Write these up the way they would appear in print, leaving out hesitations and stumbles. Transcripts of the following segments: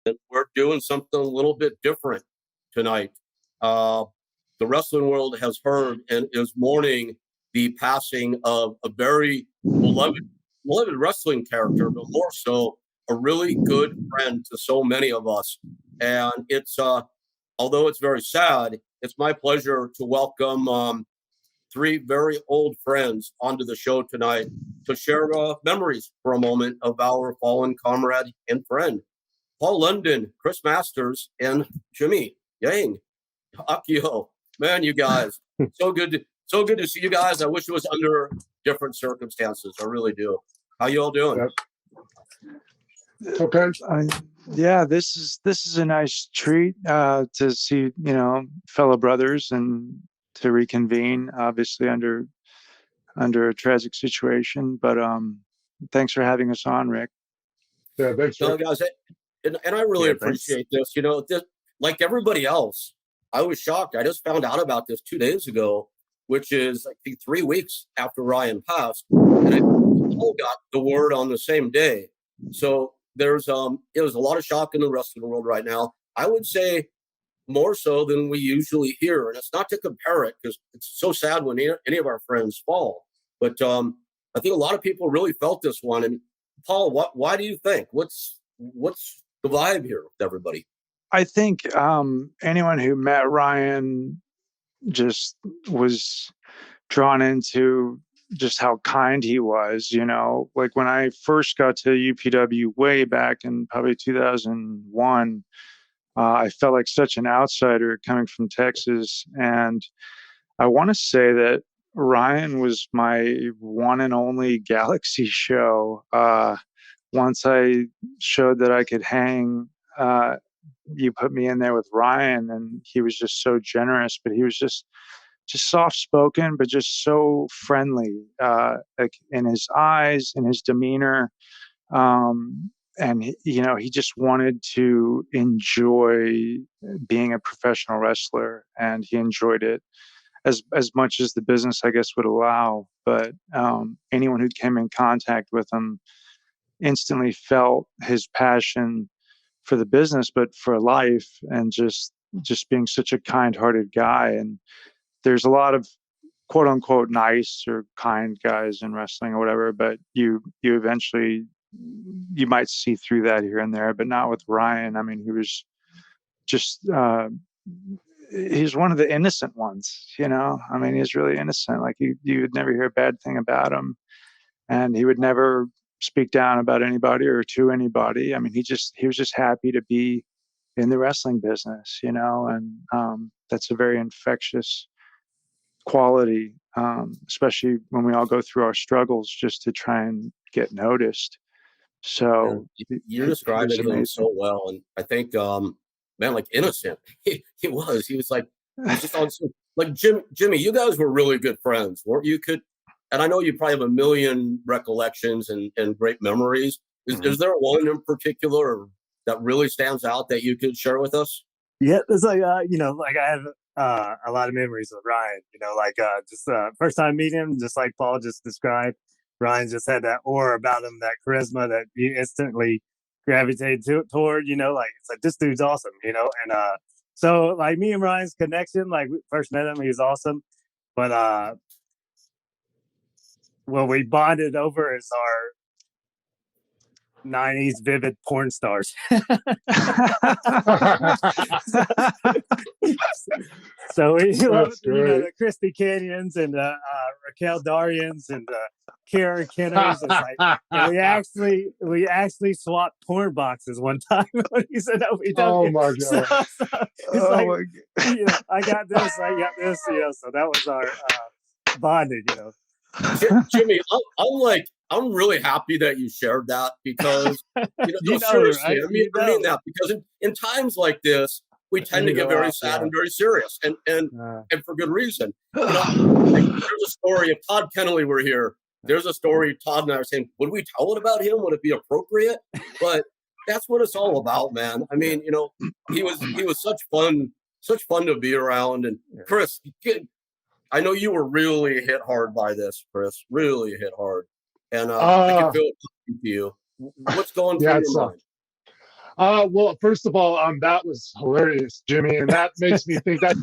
and we're doing something a little bit different tonight. Uh, the wrestling world has heard and is mourning the passing of a very beloved wrestling character, but more so a really good friend to so many of us. And it's although it's very sad, it's my pleasure to welcome three very old friends onto the show tonight to share memories for a moment of our fallen comrade and friend, Paul London, Chris Masters, and Jimmy Yang. Akio, man, you guys, so good to see you guys. I wish it was under different circumstances. I really do. How you all doing? Yep. Okay. Yeah, this is a nice treat to see, fellow brothers and to reconvene, obviously under a tragic situation. But thanks for having us on, Rick. Yeah, thanks, Rick. Guys, and I really appreciate this. Like everybody else, I was shocked. I just found out about this 2 days ago, which is I think 3 weeks after Ryan passed, and I all got the word on the same day. So there's a lot of shock in the wrestling world right now. I would say more so than we usually hear, and it's not to compare it because it's so sad when any of our friends fall. But I think a lot of people really felt this one. And Paul, why do you think? What's the vibe here with everybody? I think anyone who met Ryan just was drawn into just how kind he was, like when I first got to UPW way back in probably 2001, I felt like such an outsider coming from Texas. And I want to say that Ryan was my one and only Galaxy show. Once I showed that I could hang, you put me in there with Ryan, and he was just so generous, but he was just soft spoken, but just so friendly, like in his eyes, in his demeanor. And he just wanted to enjoy being a professional wrestler, and he enjoyed it as much as the business, I guess, would allow. But anyone who came in contact with him instantly felt his passion for the business, but for life, and just being such a kind-hearted guy. And there's a lot of quote unquote nice or kind guys in wrestling or whatever, but you eventually, you might see through that here and there, but not with Ryan. I mean, he was just, he's one of the innocent ones, I mean, he's really innocent. Like you would never hear a bad thing about him, and he would never speak down about anybody or to anybody. I mean, he was just happy to be in the wrestling business, and that's a very infectious quality, especially when we all go through our struggles just to try and get noticed. So you're describing him so well, and I think, man, like innocent, he was like, just on like Jimmy. You guys were really good friends, weren't you? And I know you probably have a million recollections and great memories. Is there one in particular that really stands out that you could share with us? Yeah, it's like like I have a lot of memories with Ryan. Just first time meeting him, just like Paul just described. Ryan just had that aura about him, that charisma that you instantly gravitated toward. Like it's like this dude's awesome. And so like me and Ryan's connection, like we first met him, he was awesome, but what we bonded over is our 90s vivid porn stars. So we love the Christy Canyons and Raquel Darians and Kara Kenners. And we actually swapped porn boxes one time when he said that we done. Oh my god! I got this. So that was our bonding. Jimmy, I'm really happy that you shared that because seriously, right? I mean that because in times like this, we tend to get very sad and very serious, and for good reason. There's a story. If Todd Kennelly were here, there's a story. Todd and I are saying, would we tell it about him? Would it be appropriate? But that's what it's all about, man. I mean, he was such fun to be around. And Chris, I know you were really hit hard by this, Chris. Really hit hard, and I can feel it to you. What's going through your mind? Well, first of all, that was hilarious, Jimmy, and that makes me think that's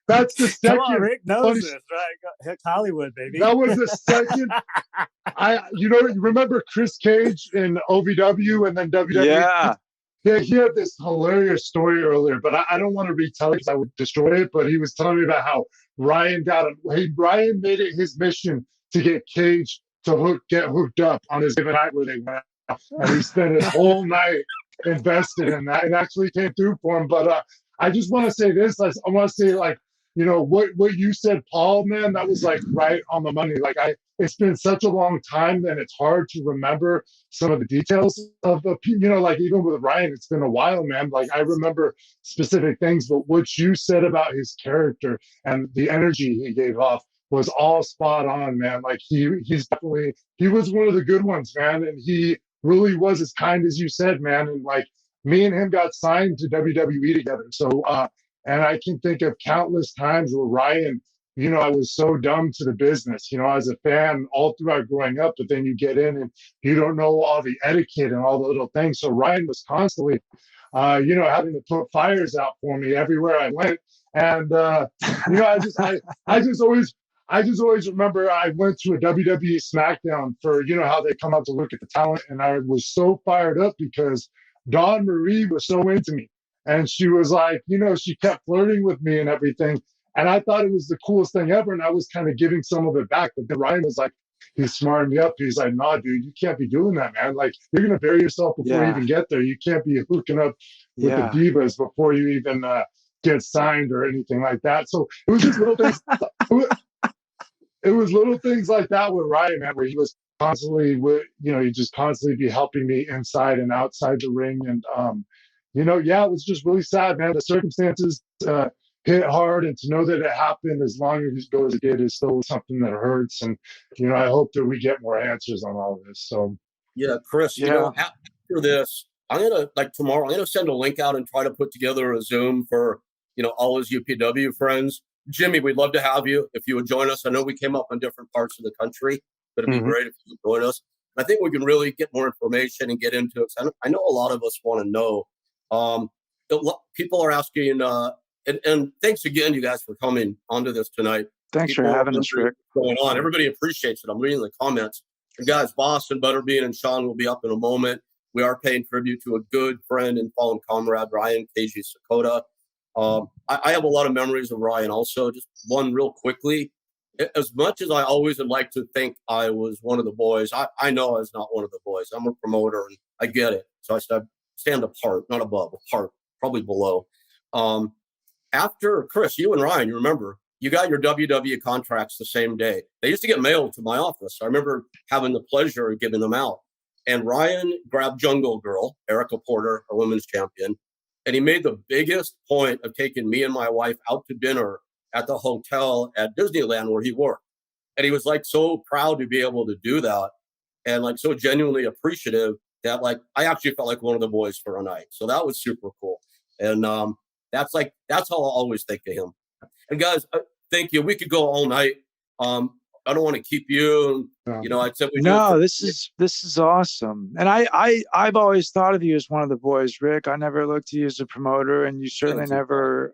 the Come on, second Rick knows funny. this, right? Heck, Hollywood, baby. That was the second. You remember Chris Cage in OVW and then WWE? Yeah. Yeah, he had this hilarious story earlier, but I don't want to retell it because I would destroy it. But he was telling me about how Ryan made it his mission to get Cage to get hooked up on his given night where they went out, and he spent his whole night invested in that, and actually came through for him. But I just want to say this: I want to say, like, what you said, Paul, man, that was like right on the money. Like it's been such a long time, and it's hard to remember some of the details of like even with Ryan, it's been a while, man. Like I remember specific things, but what you said about his character and the energy he gave off was all spot on, man. Like he was one of the good ones, man, and he really was as kind as you said, man. And like me and him got signed to WWE together, so and I can think of countless times where Ryan, I was so dumb to the business, as a fan all throughout growing up, but then you get in and you don't know all the etiquette and all the little things. So Ryan was constantly, having to put fires out for me everywhere I went. And, I just always remember I went to a WWE SmackDown for, how they come out to look at the talent. And I was so fired up because Dawn Marie was so into me. And she was like, she kept flirting with me and everything. And I thought it was the coolest thing ever. And I was kind of giving some of it back. But then Ryan was like, he's smarting me up. He's like, nah, dude, you can't be doing that, man. Like, you're going to bury yourself before you even get there. You can't be hooking up with the divas before you even get signed or anything like that. So it was just little things. It was little things like that with Ryan, man, where he was constantly, he'd just constantly be helping me inside and outside the ring. And, it was just really sad, man. The circumstances hit hard, and to know that it happened as long as it did is still something that hurts. And, I hope that we get more answers on all of this. So, yeah, Chris, after this, tomorrow, I'm going to send a link out and try to put together a Zoom for, all his UPW friends. Jimmy, we'd love to have you if you would join us. I know we came up in different parts of the country, but it'd be great if you would join us. I think we can really get more information and get into it. I know a lot of us want to know. People are asking, and thanks again, you guys, for coming onto this tonight. Thanks for having us, Rick. Going on. Everybody appreciates it. I'm reading the comments. And guys, Boston, Butterbean, and Sean will be up in a moment. We are paying tribute to a good friend and fallen comrade, Ryan KG Sakoda. I have a lot of memories of Ryan also. Just one real quickly. As much as I always would like to think I was one of the boys, I know I was not one of the boys. I'm a promoter, and I get it. So I stand apart, not above, apart, probably below. After, Chris, you and Ryan, you remember, you got your WWE contracts the same day. They used to get mailed to my office. I remember having the pleasure of giving them out. And Ryan grabbed Jungle Girl, Erica Porter, our women's champion, and he made the biggest point of taking me and my wife out to dinner at the hotel at Disneyland where he worked. And he was like so proud to be able to do that, and like so genuinely appreciative that like I actually felt like one of the boys for a night. So that was super cool. And that's how I always think of him. And guys, thank you. We could go all night. I don't want to keep you. I said this is awesome. And I've always thought of you as one of the boys, Rick. I never looked at you as a promoter, and you certainly never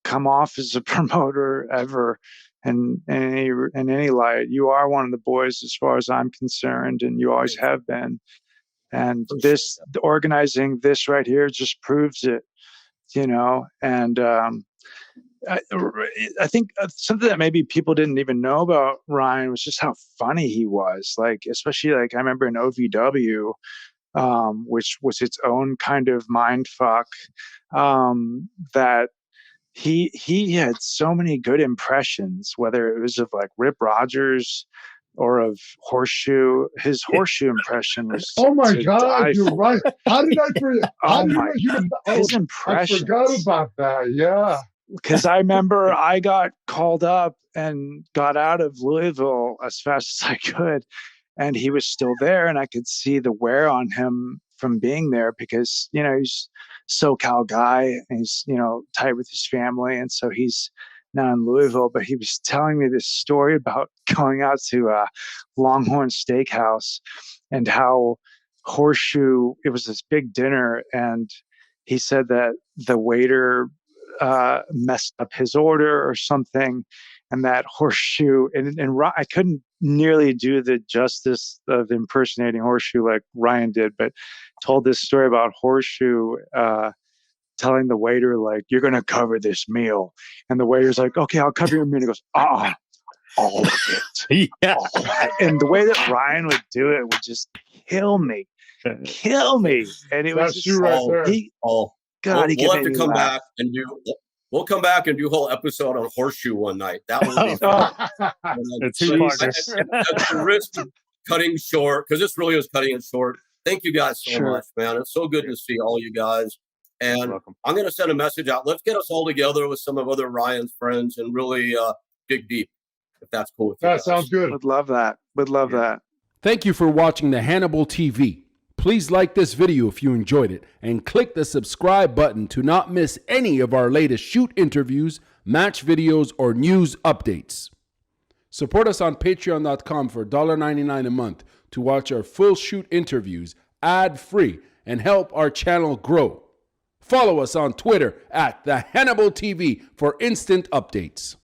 come off as a promoter ever in any light. You are one of the boys as far as I'm concerned, and you always have been. And organizing this right here just proves it, and I think something that maybe people didn't even know about Ryan was just how funny he was. Like, especially like I remember in OVW, which was its own kind of mind fuck, that he had so many good impressions, whether it was of like Rip Rogers or of Horseshoe. His Horseshoe impression was oh my God, you're right. How did I forget? His impression. I forgot about that. Yeah. Because I remember I got called up and got out of Louisville as fast as I could, and he was still there, and I could see the wear on him from being there because, he's SoCal guy, and he's, tight with his family, and so he's now in Louisville. But he was telling me this story about going out to Longhorn Steakhouse and how Horseshoe, it was this big dinner, and he said that the waiter messed up his order or something, and that Horseshoe, and I couldn't nearly do the justice of impersonating Horseshoe like Ryan did, but told this story about Horseshoe telling the waiter, like, you're going to cover this meal. And the waiter's like, okay, I'll cover your meal. And he goes, all of it. Yeah. And the way that Ryan would do it would just kill me. And it was That's just, you right there. God, he we'll can have to make me come laugh. back and do. We'll come back and do a whole episode on Horseshoe one night. That would be fun. The two-parter. At the risk of cutting short, because this really is cutting it short. Thank you guys so Sure. much, man. It's so good to see all you guys. And Welcome. I'm going to send a message out. Let's get us all together with some of other Ryan's friends and really dig deep, if that's cool with you That guys. sounds good. Would love that. Would love that. Thank you for watching the Hannibal TV. Please like this video if you enjoyed it and click the subscribe button to not miss any of our latest shoot interviews, match videos, or news updates. Support us on patreon.com for $1.99 a month to watch our full shoot interviews ad-free and help our channel grow. Follow us on Twitter at the Hannibal TV for instant updates.